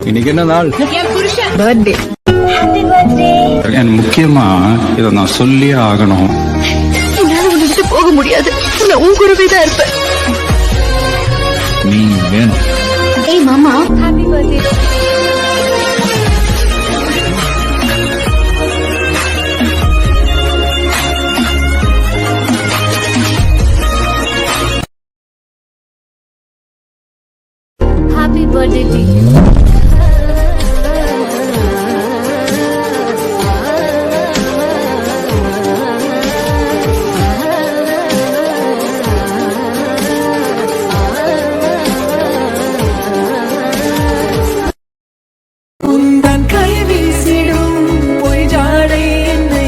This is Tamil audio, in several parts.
இன்னைக்கு என்ன நாள்? பர்த்டே. எனக்கு முக்கியமா இதை நான் சொல்லியே ஆகணும். என்னால உன்னை விட்டு போக முடியாது. நான் உன் கூடவே தான் இருப்பேன். நீ வேணும். ஏய் மாமா, happy birthday. Happy birthday to you. உந்தன் கை வீசிடும் பொய் ஜாடை என்னை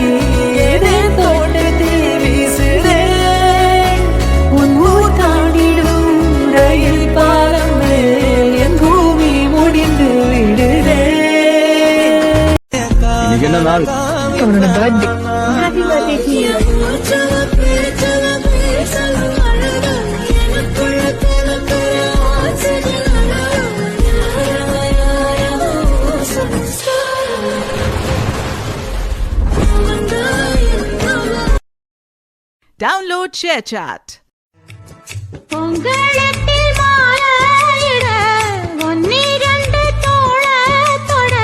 ஏதே தோட்டத்தில் வீசுதே. உன் ஊர் தாண்டிடும் ரயில் பாலம் மேல் என் பூமி முடிந்து விடுதே. இன்னைக்கு என்ன நாள்? அவனோட birthday. Happy birthday to you. Download ShareChat. பொங்கலத்தில் மாலையிட ஒன்னிரண்டு தோள தொட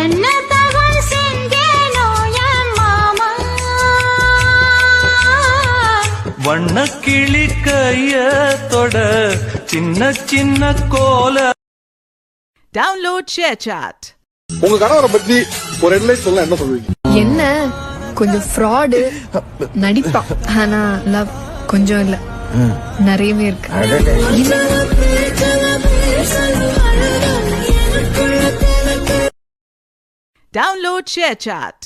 என்ன தவறு செஞ்சேனோ என் மாமா. வண்ணக்கிளி கைய தொட சின்ன சின்ன கோல. Download ShareChat. உங்க கணவரை பத்தி ஒரு ரெண்டு லைன் சொல்ல என்ன சொல்லுவீங்க? என்ன கொஞ்சம் ஃப்ராடு நடிப்பான். ஆனா லவ் கொஞ்சம் இல்ல, நிறையவே இருக்கு. Download ShareChat.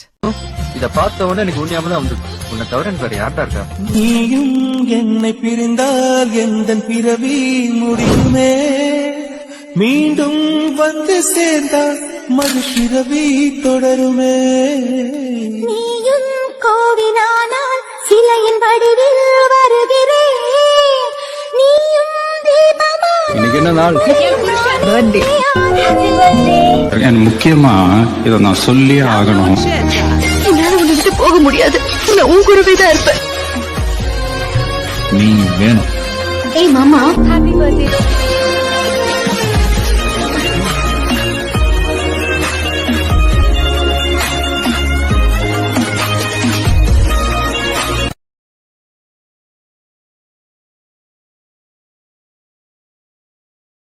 இத பார்த்த உடனே எனக்கு உண்மையாம தான் வந்து உன்னை தவிர எனக்கு வேற யார்டா இருக்கா? நீயும் என்னை பிரிந்தால் எந்த பிறவி முடியுமே. மீண்டும் வந்து சேர்ந்தால் மறுபிறவி தொடருமே. நீயும் கோவிலானால் சிலையின் வடிவில் வருகிறேன். நீயும் தீபமான இன்னைக்கு என்ன நாள்? பர்த்டே. எனக்கு முக்கியமா இதை நான் சொல்லியே ஆகணும். ShareChat. என்னால உன்னை விட்டு போக முடியாது. நான் உன் கூடவே தான் இருப்பேன். நீ வேணும். ஏய் மாமா, ஹாப்பி பர்த்டே.